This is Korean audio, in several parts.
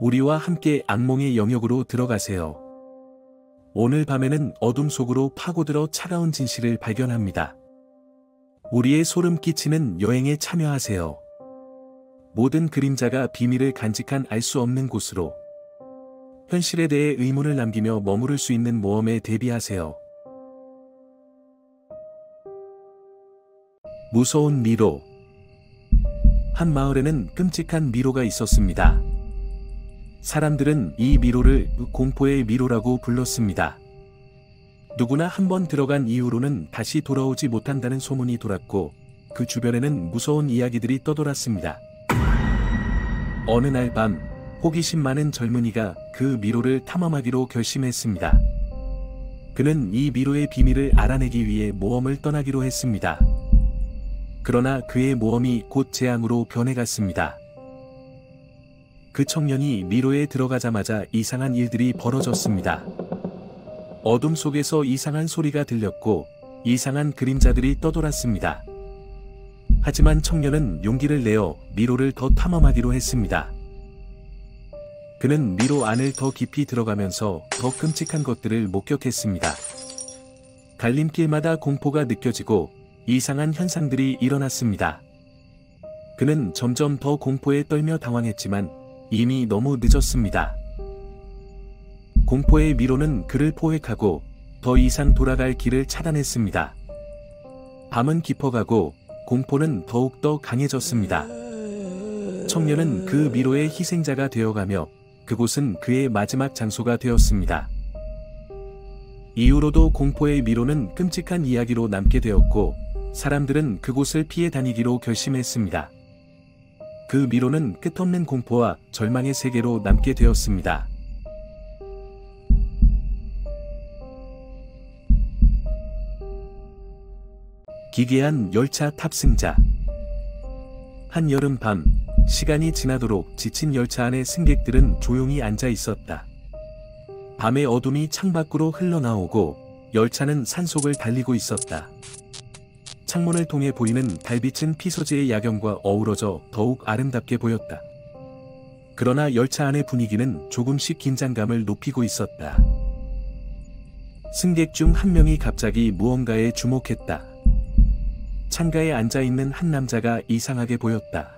우리와 함께 악몽의 영역으로 들어가세요. 오늘 밤에는 어둠 속으로 파고들어 차가운 진실을 발견합니다. 우리의 소름 끼치는 여행에 참여하세요. 모든 그림자가 비밀을 간직한 알 수 없는 곳으로. 현실에 대해 의문을 남기며 머무를 수 있는 모험에 대비하세요. 무서운 미로. 한 마을에는 끔찍한 미로가 있었습니다. 사람들은 이 미로를 공포의 미로라고 불렀습니다. 누구나 한번 들어간 이후로는 다시 돌아오지 못한다는 소문이 돌았고, 그 주변에는 무서운 이야기들이 떠돌았습니다. 어느 날 밤, 호기심 많은 젊은이가 그 미로를 탐험하기로 결심했습니다. 그는 이 미로의 비밀을 알아내기 위해 모험을 떠나기로 했습니다. 그러나 그의 모험이 곧 재앙으로 변해갔습니다. 그 청년이 미로에 들어가자마자 이상한 일들이 벌어졌습니다. 어둠 속에서 이상한 소리가 들렸고 이상한 그림자들이 떠돌았습니다. 하지만 청년은 용기를 내어 미로를 더 탐험하기로 했습니다. 그는 미로 안을 더 깊이 들어가면서 더 끔찍한 것들을 목격했습니다. 갈림길마다 공포가 느껴지고 이상한 현상들이 일어났습니다. 그는 점점 더 공포에 떨며 당황했지만 이미 너무 늦었습니다. 공포의 미로는 그를 포획하고 더 이상 돌아갈 길을 차단했습니다. 밤은 깊어가고 공포는 더욱더 강해졌습니다. 청년은 그 미로의 희생자가 되어가며 그곳은 그의 마지막 장소가 되었습니다. 이후로도 공포의 미로는 끔찍한 이야기로 남게 되었고 사람들은 그곳을 피해 다니기로 결심했습니다. 그 미로는 끝없는 공포와 절망의 세계로 남게 되었습니다. 기괴한 열차 탑승자. 한 여름밤, 시간이 지나도록 지친 열차 안의 승객들은 조용히 앉아 있었다. 밤의 어둠이 창밖으로 흘러나오고 열차는 산속을 달리고 있었다. 창문을 통해 보이는 달빛은 피서지의 야경과 어우러져 더욱 아름답게 보였다. 그러나 열차 안의 분위기는 조금씩 긴장감을 높이고 있었다. 승객 중 한 명이 갑자기 무언가에 주목했다. 창가에 앉아있는 한 남자가 이상하게 보였다.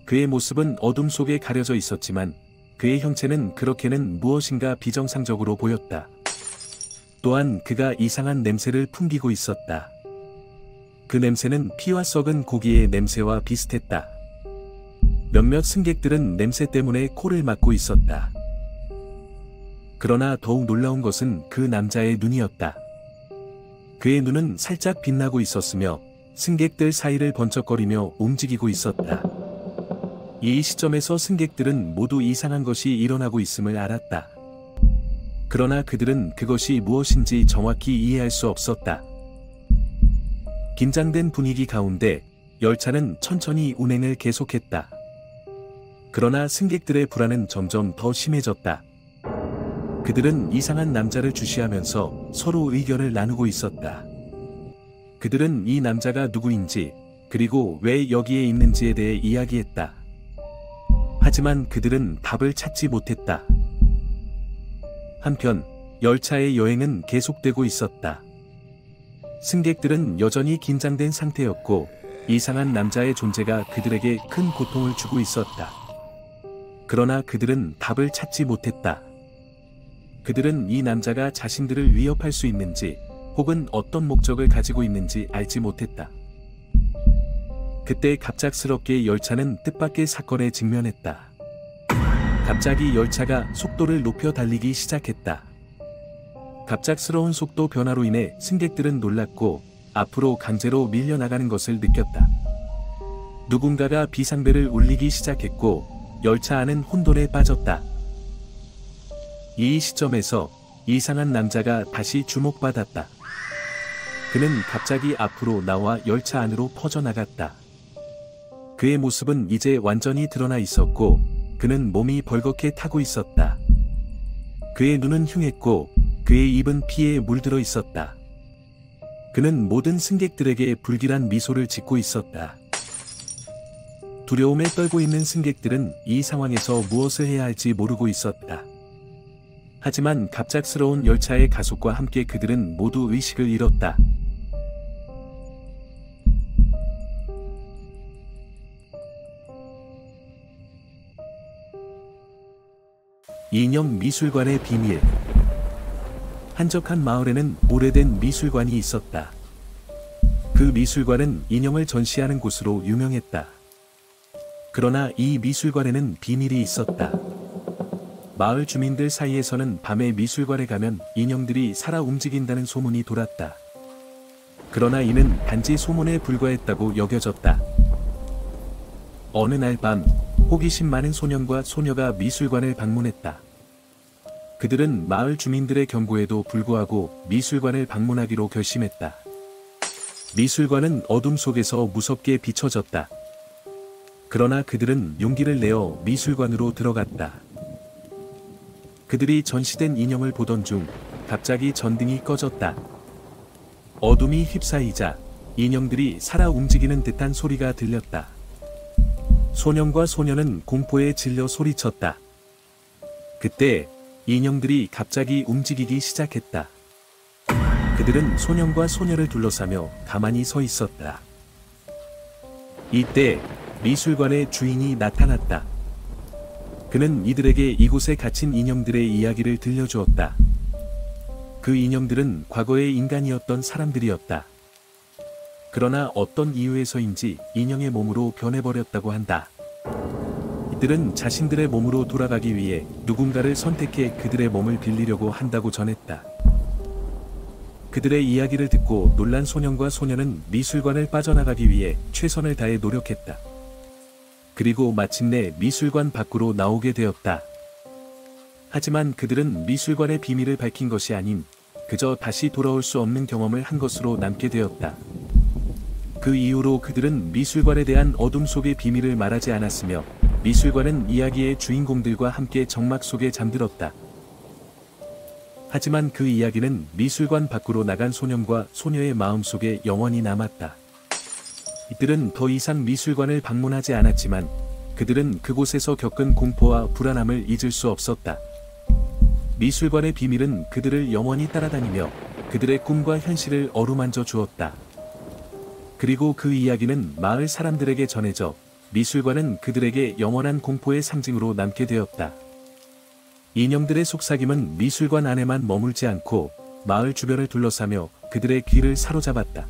그의 모습은 어둠 속에 가려져 있었지만 그의 형체는 그렇게는 무엇인가 비정상적으로 보였다. 또한 그가 이상한 냄새를 풍기고 있었다. 그 냄새는 피와 썩은 고기의 냄새와 비슷했다. 몇몇 승객들은 냄새 때문에 코를 막고 있었다. 그러나 더욱 놀라운 것은 그 남자의 눈이었다. 그의 눈은 살짝 빛나고 있었으며 승객들 사이를 번쩍거리며 움직이고 있었다. 이 시점에서 승객들은 모두 이상한 것이 일어나고 있음을 알았다. 그러나 그들은 그것이 무엇인지 정확히 이해할 수 없었다. 긴장된 분위기 가운데 열차는 천천히 운행을 계속했다. 그러나 승객들의 불안은 점점 더 심해졌다. 그들은 이상한 남자를 주시하면서 서로 의견을 나누고 있었다. 그들은 이 남자가 누구인지 그리고 왜 여기에 있는지에 대해 이야기했다. 하지만 그들은 답을 찾지 못했다. 한편 열차의 여행은 계속되고 있었다. 승객들은 여전히 긴장된 상태였고 이상한 남자의 존재가 그들에게 큰 고통을 주고 있었다. 그러나 그들은 답을 찾지 못했다. 그들은 이 남자가 자신들을 위협할 수 있는지 혹은 어떤 목적을 가지고 있는지 알지 못했다. 그때 갑작스럽게 열차는 뜻밖의 사건에 직면했다. 갑자기 열차가 속도를 높여 달리기 시작했다. 갑작스러운 속도 변화로 인해 승객들은 놀랐고 앞으로 강제로 밀려나가는 것을 느꼈다. 누군가가 비상벨을 울리기 시작했고 열차 안은 혼돈에 빠졌다. 이 시점에서 이상한 남자가 다시 주목받았다. 그는 갑자기 앞으로 나와 열차 안으로 퍼져나갔다. 그의 모습은 이제 완전히 드러나 있었고 그는 몸이 벌겋게 타고 있었다. 그의 눈은 흉했고 그의 입은 피에 물들어 있었다. 그는 모든 승객들에게 불길한 미소를 짓고 있었다. 두려움에 떨고 있는 승객들은 이 상황에서 무엇을 해야 할지 모르고 있었다. 하지만 갑작스러운 열차의 가속과 함께 그들은 모두 의식을 잃었다. 인형 미술관의 비밀. 한적한 마을에는 오래된 미술관이 있었다. 그 미술관은 인형을 전시하는 곳으로 유명했다. 그러나 이 미술관에는 비밀이 있었다. 마을 주민들 사이에서는 밤에 미술관에 가면 인형들이 살아 움직인다는 소문이 돌았다. 그러나 이는 단지 소문에 불과했다고 여겨졌다. 어느 날 밤, 호기심 많은 소년과 소녀가 미술관을 방문했다. 그들은 마을 주민들의 경고에도 불구하고 미술관을 방문하기로 결심했다. 미술관은 어둠 속에서 무섭게 비춰졌다. 그러나 그들은 용기를 내어 미술관으로 들어갔다. 그들이 전시된 인형을 보던 중 갑자기 전등이 꺼졌다. 어둠이 휩싸이자 인형들이 살아 움직이는 듯한 소리가 들렸다. 소년과 소녀는 공포에 질려 소리쳤다. 그때 인형들이 갑자기 움직이기 시작했다. 그들은 소년과 소녀를 둘러싸며 가만히 서 있었다. 이때 미술관의 주인이 나타났다. 그는 이들에게 이곳에 갇힌 인형들의 이야기를 들려주었다. 그 인형들은 과거의 인간이었던 사람들이었다. 그러나 어떤 이유에서인지 인형의 몸으로 변해버렸다고 한다. 이들은 자신들의 몸으로 돌아가기 위해 누군가를 선택해 그들의 몸을 빌리려고 한다고 전했다. 그들의 이야기를 듣고 놀란 소년과 소녀는 미술관을 빠져나가기 위해 최선을 다해 노력했다. 그리고 마침내 미술관 밖으로 나오게 되었다. 하지만 그들은 미술관의 비밀을 밝힌 것이 아닌 그저 다시 돌아올 수 없는 경험을 한 것으로 남게 되었다. 그 이후로 그들은 미술관에 대한 어둠 속의 비밀을 말하지 않았으며 미술관은 이야기의 주인공들과 함께 정막 속에 잠들었다. 하지만 그 이야기는 미술관 밖으로 나간 소년과 소녀의 마음속에 영원히 남았다. 이들은 더 이상 미술관을 방문하지 않았지만 그들은 그곳에서 겪은 공포와 불안함을 잊을 수 없었다. 미술관의 비밀은 그들을 영원히 따라다니며 그들의 꿈과 현실을 어루만져 주었다. 그리고 그 이야기는 마을 사람들에게 전해져 미술관은 그들에게 영원한 공포의 상징으로 남게 되었다. 인형들의 속삭임은 미술관 안에만 머물지 않고 마을 주변을 둘러싸며 그들의 귀를 사로잡았다.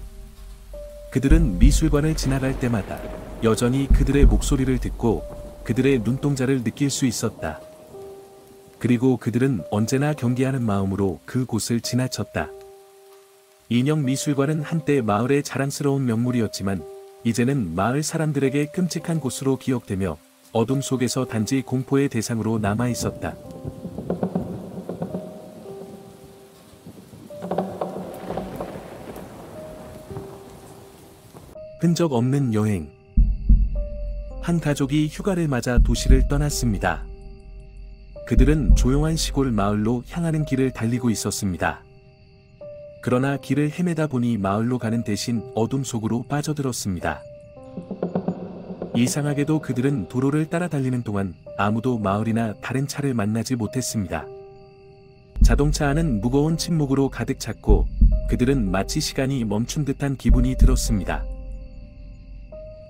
그들은 미술관을 지나갈 때마다 여전히 그들의 목소리를 듣고 그들의 눈동자를 느낄 수 있었다. 그리고 그들은 언제나 경계하는 마음으로 그곳을 지나쳤다. 인형 미술관은 한때 마을의 자랑스러운 명물이었지만 이제는 마을 사람들에게 끔찍한 곳으로 기억되며 어둠 속에서 단지 공포의 대상으로 남아 있었다. 흔적 없는 여행. 한 가족이 휴가를 맞아 도시를 떠났습니다. 그들은 조용한 시골 마을로 향하는 길을 달리고 있었습니다. 그러나 길을 헤매다 보니 마을로 가는 대신 어둠 속으로 빠져들었습니다. 이상하게도 그들은 도로를 따라 달리는 동안 아무도 마을이나 다른 차를 만나지 못했습니다. 자동차 안은 무거운 침묵으로 가득 찼고 그들은 마치 시간이 멈춘 듯한 기분이 들었습니다.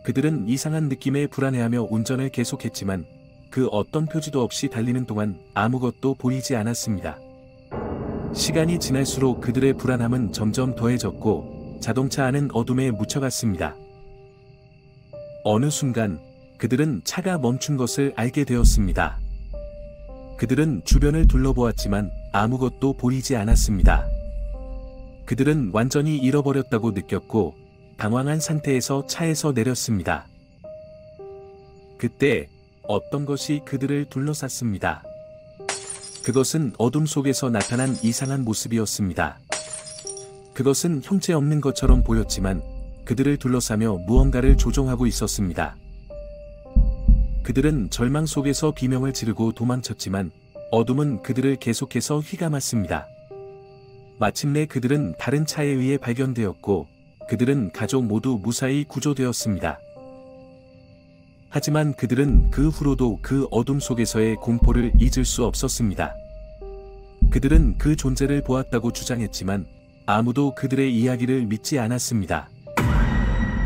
그들은 이상한 느낌에 불안해하며 운전을 계속했지만 그 어떤 표지도 없이 달리는 동안 아무것도 보이지 않았습니다. 시간이 지날수록 그들의 불안함은 점점 더해졌고 자동차 안은 어둠에 묻혀갔습니다. 어느 순간 그들은 차가 멈춘 것을 알게 되었습니다. 그들은 주변을 둘러보았지만 아무것도 보이지 않았습니다. 그들은 완전히 잃어버렸다고 느꼈고 당황한 상태에서 차에서 내렸습니다. 그때 어떤 것이 그들을 둘러쌌습니다. 그것은 어둠 속에서 나타난 이상한 모습이었습니다. 그것은 형체없는 것처럼 보였지만 그들을 둘러싸며 무언가를 조종하고 있었습니다. 그들은 절망 속에서 비명을 지르고 도망쳤지만 어둠은 그들을 계속해서 휘감았습니다. 마침내 그들은 다른 차에 의해 발견되었고 그들은 가족 모두 무사히 구조되었습니다. 하지만 그들은 그 후로도 그 어둠 속에서의 공포를 잊을 수 없었습니다. 그들은 그 존재를 보았다고 주장했지만 아무도 그들의 이야기를 믿지 않았습니다.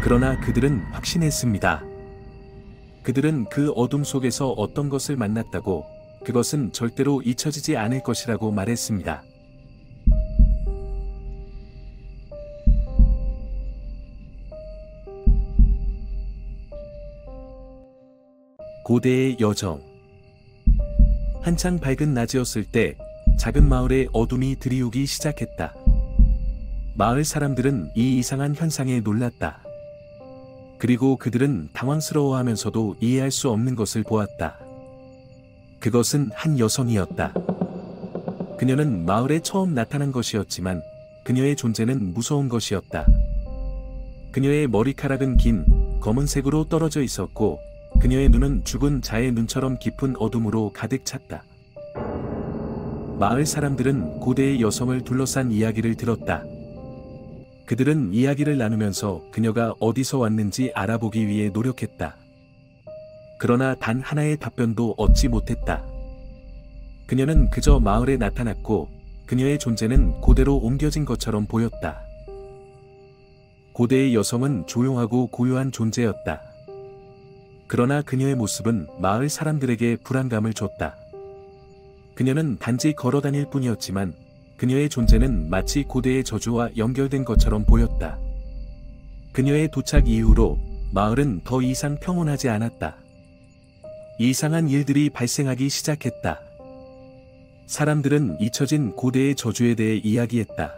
그러나 그들은 확신했습니다. 그들은 그 어둠 속에서 어떤 것을 만났다고, 그것은 절대로 잊혀지지 않을 것이라고 말했습니다. 고대의 여정. 한창 밝은 낮이었을 때 작은 마을에 어둠이 들이우기 시작했다. 마을 사람들은 이 이상한 현상에 놀랐다. 그리고 그들은 당황스러워하면서도 이해할 수 없는 것을 보았다. 그것은 한 여성이었다. 그녀는 마을에 처음 나타난 것이었지만 그녀의 존재는 무서운 것이었다. 그녀의 머리카락은 긴 검은색으로 떨어져 있었고 그녀의 눈은 죽은 자의 눈처럼 깊은 어둠으로 가득 찼다. 마을 사람들은 고대의 여성을 둘러싼 이야기를 들었다. 그들은 이야기를 나누면서 그녀가 어디서 왔는지 알아보기 위해 노력했다. 그러나 단 하나의 답변도 얻지 못했다. 그녀는 그저 마을에 나타났고 그녀의 존재는 고대로 옮겨진 것처럼 보였다. 고대의 여성은 조용하고 고요한 존재였다. 그러나 그녀의 모습은 마을 사람들에게 불안감을 줬다. 그녀는 단지 걸어 다닐 뿐이었지만 그녀의 존재는 마치 고대의 저주와 연결된 것처럼 보였다. 그녀의 도착 이후로 마을은 더 이상 평온하지 않았다. 이상한 일들이 발생하기 시작했다. 사람들은 잊혀진 고대의 저주에 대해 이야기했다.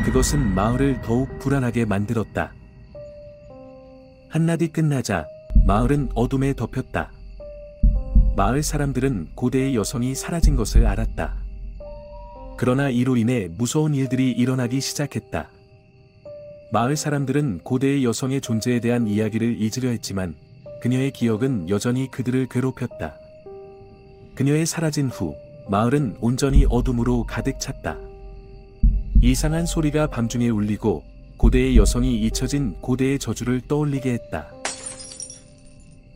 그것은 마을을 더욱 불안하게 만들었다. 한낮이 끝나자 마을은 어둠에 덮였다. 마을 사람들은 고대의 여성이 사라진 것을 알았다. 그러나 이로 인해 무서운 일들이 일어나기 시작했다. 마을 사람들은 고대의 여성의 존재에 대한 이야기를 잊으려 했지만 그녀의 기억은 여전히 그들을 괴롭혔다. 그녀의 사라진 후 마을은 온전히 어둠으로 가득 찼다. 이상한 소리가 밤중에 울리고 고대의 여성이 잊혀진 고대의 저주를 떠올리게 했다.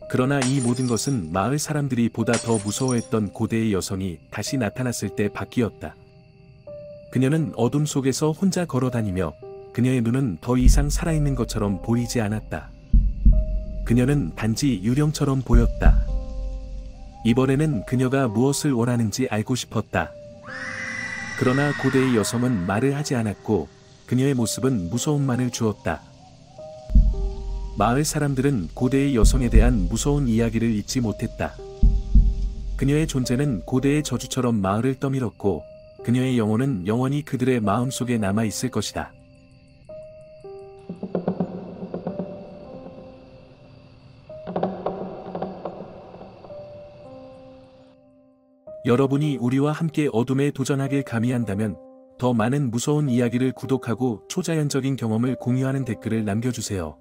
그러나 이 모든 것은 마을 사람들이 보다 더 무서워했던 고대의 여성이 다시 나타났을 때 바뀌었다. 그녀는 어둠 속에서 혼자 걸어 다니며 그녀의 눈은 더 이상 살아있는 것처럼 보이지 않았다. 그녀는 단지 유령처럼 보였다. 이번에는 그녀가 무엇을 원하는지 알고 싶었다. 그러나 고대의 여성은 말을 하지 않았고 그녀의 모습은 무서움만을 주었다. 마을 사람들은 고대의 여성에 대한 무서운 이야기를 잊지 못했다. 그녀의 존재는 고대의 저주처럼 마을을 떠밀었고 그녀의 영혼은 영원히 그들의 마음속에 남아있을 것이다. 여러분이 우리와 함께 어둠에 도전하길 감히한다면 더 많은 무서운 이야기를 구독하고 초자연적인 경험을 공유하는 댓글을 남겨주세요.